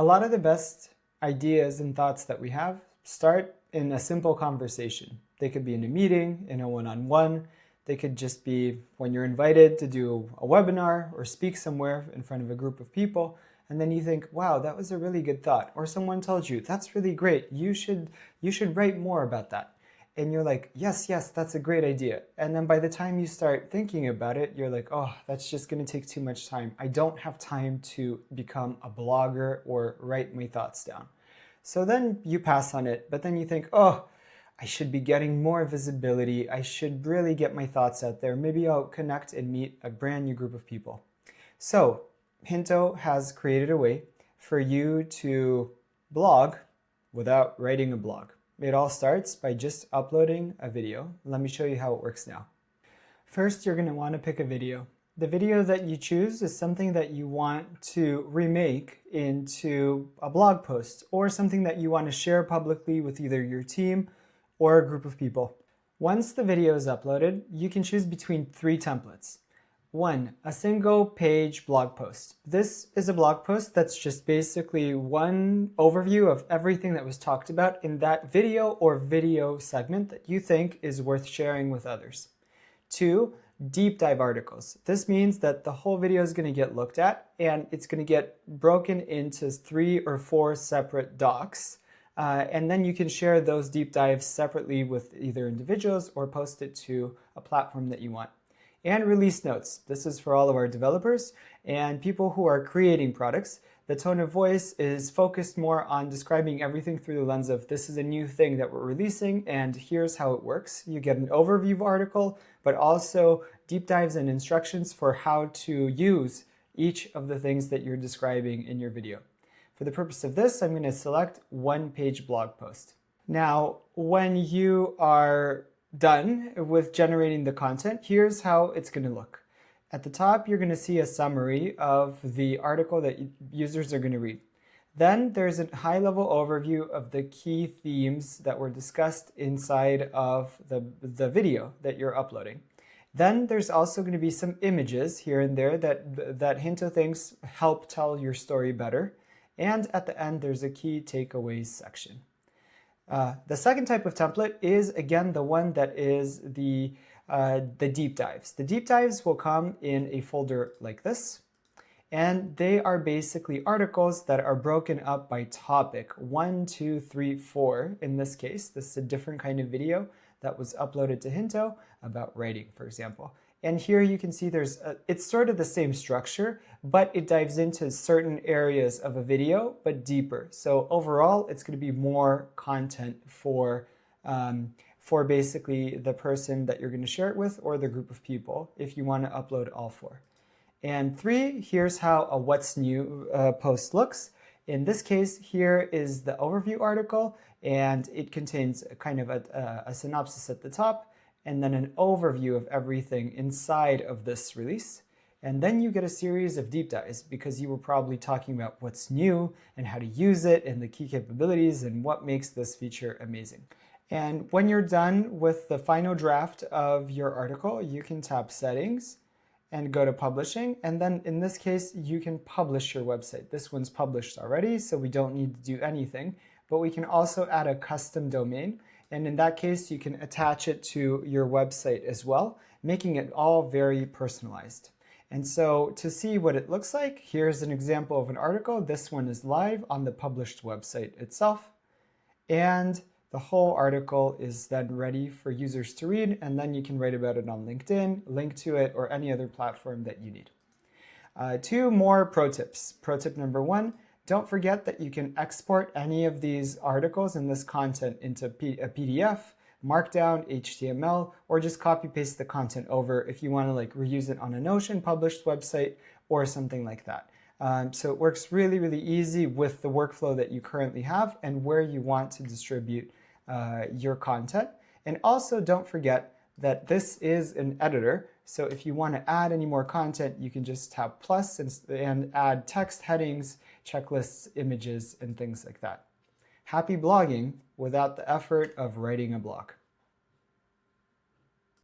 A lot of the best ideas and thoughts that we have start in a simple conversation. They could be in a meeting, in a one-on-one. They could just be when you're invited to do a webinar or speak somewhere in front of a group of people. And then you think, wow, that was a really good thought. Or someone told you, that's really great. You should write more about that. And you're like, yes, that's a great idea. And then by the time you start thinking about it, you're like, oh, that's just going to take too much time. I don't have time to become a blogger or write my thoughts down. So then you pass on it, but then you think, oh, I should be getting more visibility. I should really get my thoughts out there. Maybe I'll connect and meet a brand new group of people. So Hinto has created a way for you to blog without writing a blog. It all starts by just uploading a video. Let me show you how it works now. First, you're going to want to pick a video. The video that you choose is something that you want to remake into a blog post or something that you want to share publicly with either your team or a group of people. Once the video is uploaded, you can choose between 3 templates. 1. A single page blog post. This is a blog post that's just basically one overview of everything that was talked about in that video or video segment that you think is worth sharing with others. 2. Deep dive articles. This means that the whole video is going to get looked at and it's going to get broken into 3 or 4 separate docs. And then you can share those deep dives separately with either individuals or post it to a platform that you want. And release notes. This is for all of our developers and people who are creating products. The tone of voice is focused more on describing everything through the lens of this is a new thing that we're releasing and here's how it works. You get an overview article, but also deep dives and instructions for how to use each of the things that you're describing in your video. For the purpose of this, I'm going to select one-page blog post. Now, when you are done with generating the content, here's how it's going to look. At the top, you're going to see a summary of the article that users are going to read. Then there's a high-level overview of the key themes that were discussed inside of the video that you're uploading. Then there's also going to be some images here and there that Hinto thinks help tell your story better. And at the end, there's a key takeaways section. The second type of template is, again, the one that is the deep dives. The deep dives will come in a folder like this, and they are basically articles that are broken up by topic, 1, 2, 3, 4. In this case, this is a different kind of video that was uploaded to Hinto about writing, for example. And here you can see it's sort of the same structure, but it dives into certain areas of a video, but deeper. So overall, it's going to be more content for basically the person that you're going to share it with or the group of people if you want to upload all 4. And 3, here's how a what's new post looks. In this case, here is the overview article, and it contains kind of a synopsis at the top, and then an overview of everything inside of this release. And then you get a series of deep dives because you were probably talking about what's new and how to use it and the key capabilities and what makes this feature amazing. And when you're done with the final draft of your article, you can tap Settings and go to Publishing. And then in this case, you can publish your website. This one's published already, so we don't need to do anything. But we can also add a custom domain. And in that case, you can attach it to your website as well, making it all very personalized. And so to see what it looks like, here's an example of an article. This one is live on the published website itself. And the whole article is then ready for users to read. And then you can write about it on LinkedIn, link to it, or any other platform that you need. 2 more pro tips. Pro tip number 1. Don't forget that you can export any of these articles and this content into a PDF, Markdown, HTML, or just copy paste the content over if you want to reuse it on a Notion published website or something like that. So it works really, really easy with the workflow that you currently have and where you want to distribute your content. And also don't forget that this is an editor. So if you want to add any more content, you can just tap plus and add text headings, checklists, images, and things like that. Happy blogging without the effort of writing a blog.